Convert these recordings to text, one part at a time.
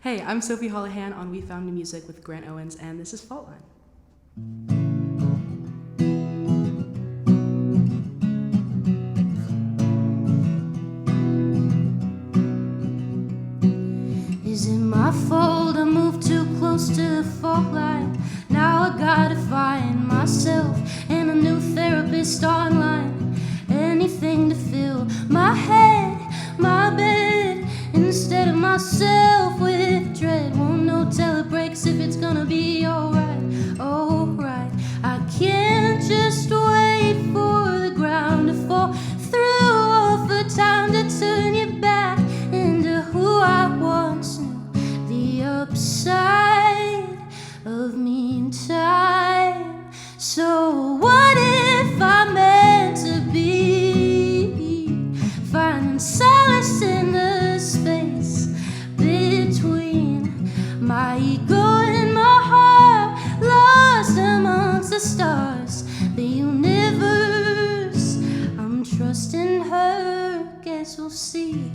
Hey, I'm Sophie Holohan on We Found New Music with Grant Owens, and this is Fault Line. Is it my fault I moved too close to the fault line? Now I gotta find myself and a new therapist online. Anything to fill my head, my bed, instead of myself with dread. Won't know till it breaks if it's gonna be alright, alright. I can't just wait for the ground to fall through, or for time to turn you back into who I once knew. The upside of me in time. So what if I meant to be finding solace in the space between my ego and my heart, lost amongst the stars, the universe? I'm trusting her, guess we'll see.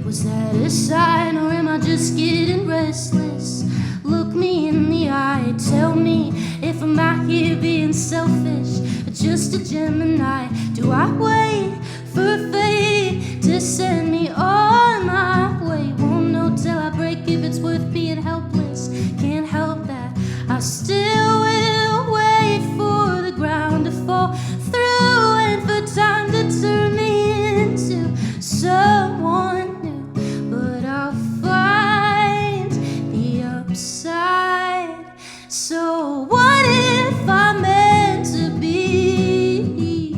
Was that a sign, or am I just getting restless? Look me in the eye, tell me if I'm out here being selfish or just a Gemini. Do I wait for fate to send me on my way? Won't know till I break if it's worth being helpless. Can't help that, I still will wait for the ground to fall through, and for time to turn me into someone new. But I'll find the upside. So what if I meant to be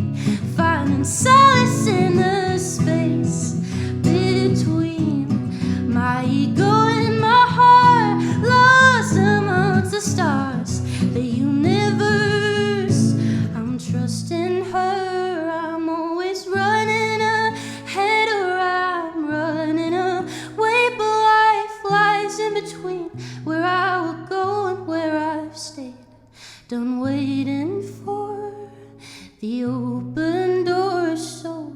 finding solace in the space between my ego and my heart, lost amongst the stars, the universe? I'm trusting her. I'm always running ahead, or I'm running away, but life lies in between where I will go and where I've stayed. Done waiting for the open door. So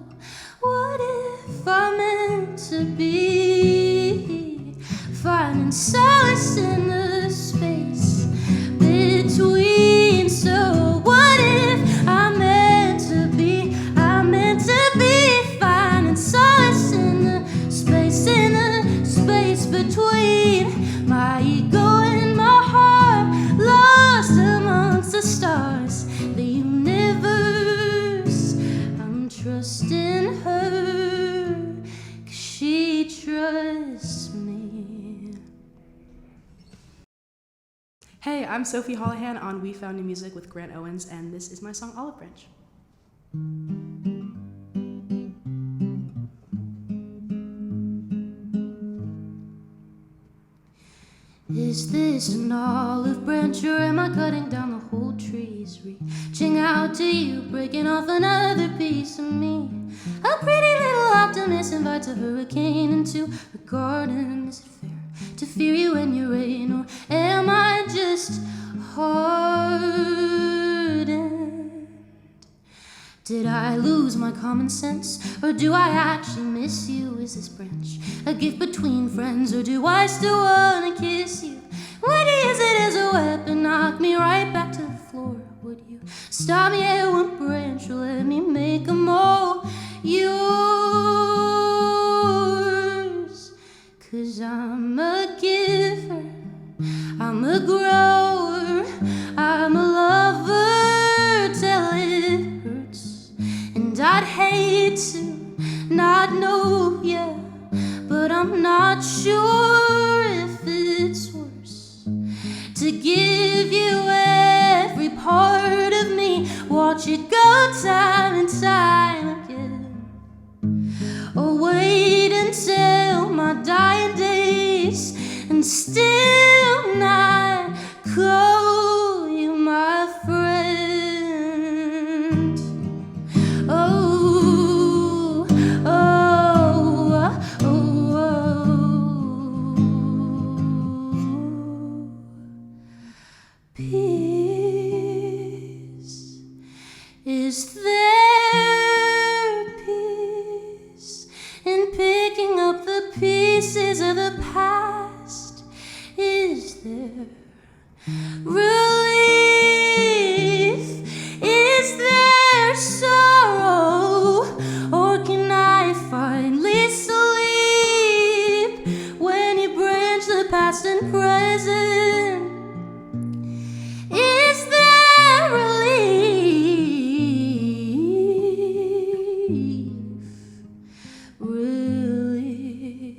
what if I meant to be finding solace in the space between? So what if I meant to be finding solace in the space between my ego and my heart, lost amongst the stars, the universe? I'm trusting her, 'cause she trusts me. Hey, I'm Sophie Holohan on We Found New Music with Grant Owens, and this is my song Olive Branch. Is this an olive branch, or am I cutting down the whole trees? Reaching out to you, breaking off another piece of me. A pretty little optimist invites a hurricane into her garden. Is it fair to fear you when you rain, or am I just hardened? Did I lose my common sense, or do I actually miss you? Is this branch a gift between friends, or do I still wanna kiss you? Would you use it as a weapon, knock me right back to the floor? Would you stop me at one branch, or let me make them all yours? 'Cause I'm a giver, I'm a grower, I'm a lover till it hurts. And I'd hate to not know ya, but I'm not sure if it's worse to give you every part of me, watch it go time and time again, or wait until my dying days and still not call you my friend. Oh, oh, oh, oh. Peace. Is there peace there relief? Is there sorrow? Or can I finally sleep when you branch the past and present? Is there relief? Relief.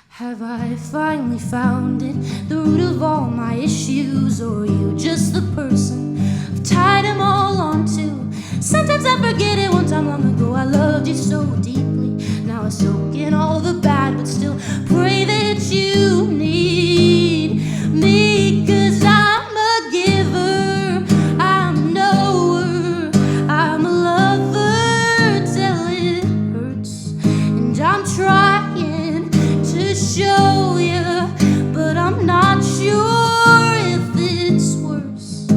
Have I finally found it, the root of all my issues? Or are you just the person I've tied them all onto? Sometimes I forget it. One time long ago I loved you so deeply. Now I soak in all the bad, but still pray that you need me. 'Cause I'm a giver, I'm a knower, I'm a lover till it hurts. And I'm trying to show you, but I'm not sure if it's worse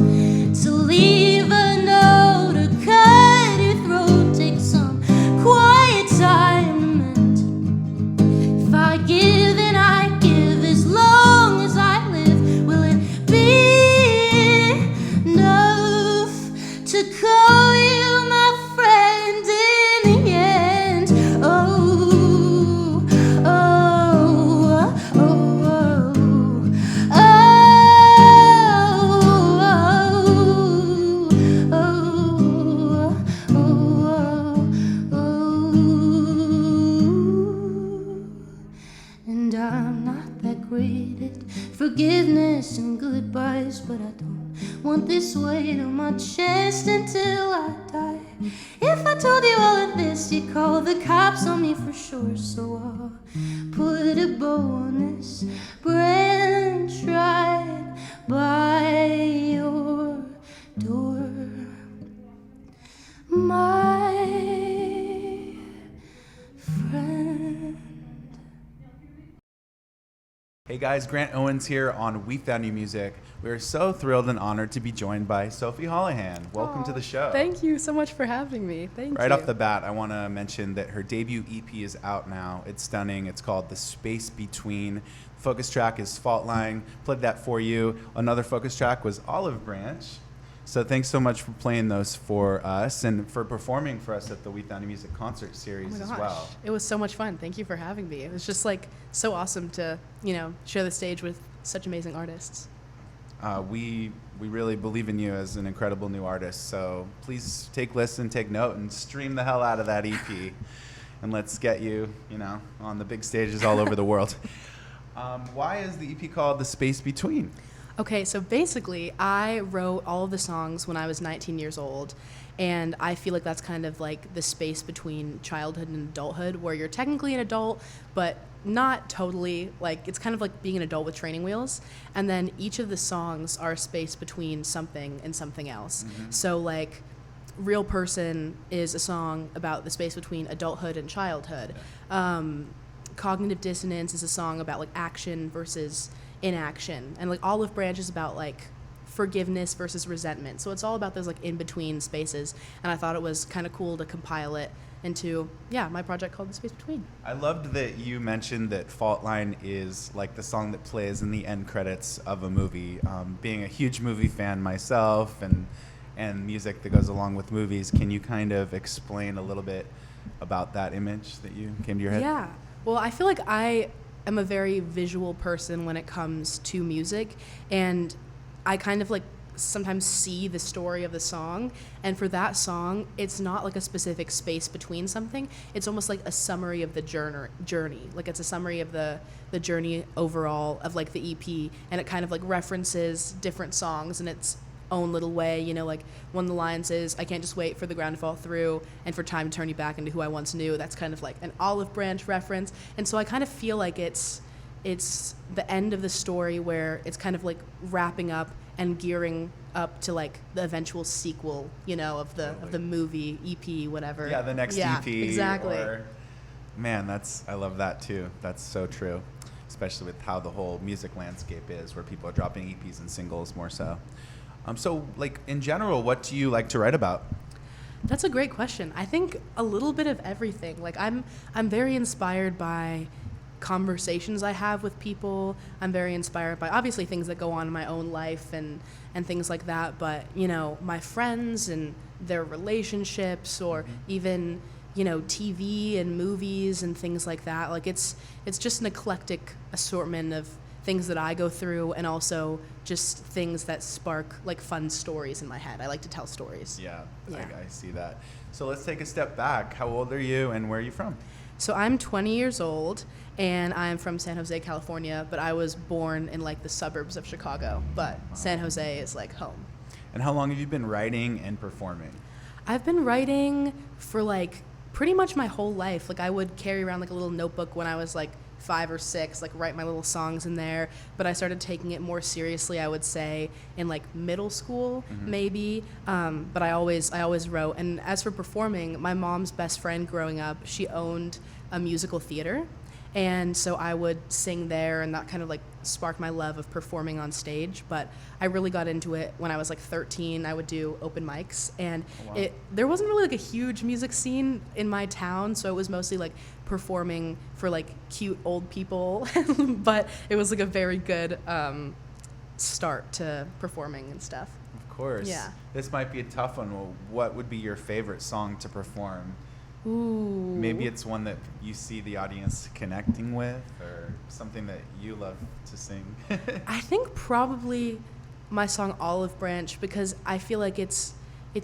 to leave a note or cut your throat. Take some quiet time to mend. If I give and I give as long as I live, will it be enough to call you my friend in the end? Oh, oh, oh, oh, oh, oh, oh, oh. And I'm not that great at forgiveness and goodbyes, but I don't want this weight on my chest until I die. If I told you all of this, you'd call the cops on me for sure. So I'll put a bow on this branch right by your door, my friend. Hey guys, Grant Owens here on We Found New Music. We are so thrilled and honored to be joined by Sophie Holohan. Welcome to the show. Thank you so much for having me. Thank you. Right off the bat, I want to mention that her debut EP is out now. It's stunning. It's called The Space Between. Focus track is Fault Line. Played that for you. Another focus track was Olive Branch. So thanks so much for playing those for us and for performing for us at the We Found New Music concert series Oh my as gosh. well. It was so much fun. Thank you for having me. It was just like so awesome to, share the stage with such amazing artists. We really believe in you as an incredible new artist. So please take listen, take note, and stream the hell out of that EP. And let's get you, on the big stages all over the world. Why is the EP called The Space Between? Okay, so basically, I wrote all of the songs when I was 19 years old, and I feel like that's kind of like the space between childhood and adulthood, where you're technically an adult, but not totally. Like, it's kind of like being an adult with training wheels, and then each of the songs are a space between something and something else. Mm-hmm. So, like, Real Person is a song about the space between adulthood and childhood. Cognitive Dissonance is a song about, like, action versus inaction, and like Olive Branch is about like forgiveness versus resentment. So it's all about those like in between spaces, and I thought it was kind of cool to compile it into my project called The Space Between. I loved that you mentioned that Fault Line is like the song that plays in the end credits of a movie. Being a huge movie fan myself and music that goes along with movies, can you kind of explain a little bit about that image that you came to your head? Yeah. Well, I feel like I am a very visual person when it comes to music, and I kind of like sometimes see the story of the song, and for that song it's not like a specific space between something, it's almost like a summary of the journey. Like it's a summary of the journey overall of like the EP, and it kind of like references different songs in its own little way. Like one of the lines is, I can't just wait for the ground to fall through and for time to turn you back into who I once knew. That's kind of like an Olive Branch reference, and so I kind of feel like it's the end of the story where it's kind of like wrapping up and gearing up to like the eventual sequel, of the movie, EP, whatever. Yeah, the next EP. Exactly. Man, I love that too. That's so true, especially with how the whole music landscape is, where people are dropping EPs and singles more so. So, like, in general, what do you like to write about? That's a great question. I think a little bit of everything. Like I'm very inspired by conversations I have with people. I'm very inspired by obviously things that go on in my own life and things like that, but you know, my friends and their relationships, or even, you know, TV and movies and things like that. Like it's just an eclectic assortment of things that I go through, and also just things that spark like fun stories in my head. I like to tell stories. Yeah. Yeah. I see that. So let's take a step back. How old are you and where are you from? So I'm 20 years old, and I'm from San Jose, California, but I was born in like the suburbs of Chicago, but San Jose is like home. And how long have you been writing and performing? I've been writing for like pretty much my whole life. Like I would carry around like a little notebook when I was like 5 or 6, like write my little songs in there, but I started taking it more seriously, I would say, in like middle school, maybe. But I always wrote. And as for performing, my mom's best friend growing up, she owned a musical theater, and so I would sing there, and that kind of like sparked my love of performing on stage. But I really got into it when I was like 13. I would do open mics, and there wasn't really like a huge music scene in my town, so it was mostly like performing for like cute old people. But it was like a very good start to performing and stuff. Of course. Yeah. This might be a tough one. Well, what would be your favorite song to perform? Ooh. Maybe it's one that you see the audience connecting with, or something that you love to sing. I think probably my song Olive Branch, because I feel like it's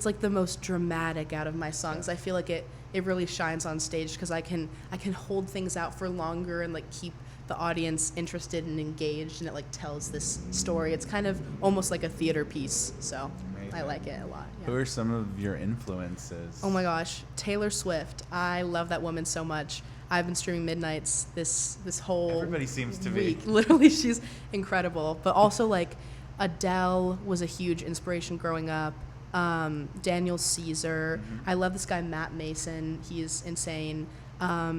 like the most dramatic out of my songs. I feel like it really shines on stage because I can hold things out for longer and like keep the audience interested and engaged, and it like tells this story. It's kind of almost like a theater piece, so Amazing. I like it a lot. Yeah. Who are some of your influences? Oh my gosh, Taylor Swift. I love that woman so much. I've been streaming Midnights this whole Everybody seems to week. be. Literally, she's incredible. But also like Adele was a huge inspiration growing up. Daniel Caesar. I love this guy Matt Mason. He is insane. Yeah,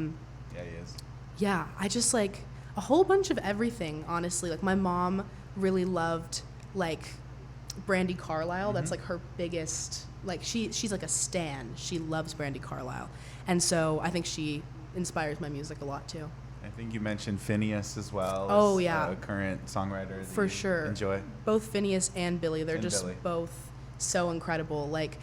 he is. Yeah, I just like a whole bunch of everything, honestly. Like my mom really loved like Brandi Carlile. That's like her biggest, like she's like a stan. She loves Brandi Carlile. And so I think she inspires my music a lot too. I think you mentioned Phineas as well. Oh, as yeah. A current songwriter that For you sure. enjoy. Both Phineas and Billy, they're And just Billy. both so incredible. Like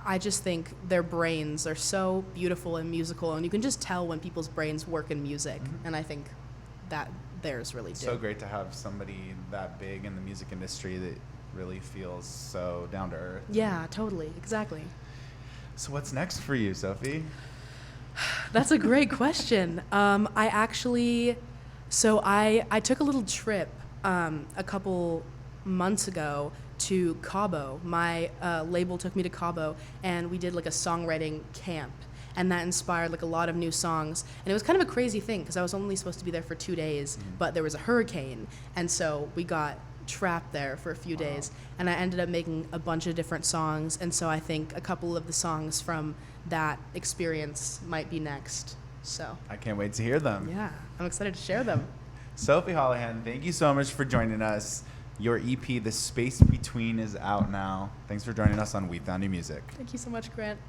I just think their brains are so beautiful and musical, and you can just tell when people's brains work in music. And I think that theirs really do. So great to have somebody that big in the music industry that really feels so down to earth. Yeah, totally, exactly. So what's next for you, Sophie? That's a great question. I took a little trip a couple months ago to Cabo. My label took me to Cabo, and we did like a songwriting camp, and that inspired like a lot of new songs. And it was kind of a crazy thing because I was only supposed to be there for 2 days, but there was a hurricane, and so we got trapped there for a few days, and I ended up making a bunch of different songs. And so I think a couple of the songs from that experience might be next. So I can't wait to hear them. yeah, I'm excited to share them. Sophie Holohan, thank you so much for joining us. Your EP, The Space Between, is out now. Thanks for joining us on We Found New Music. Thank you so much, Grant.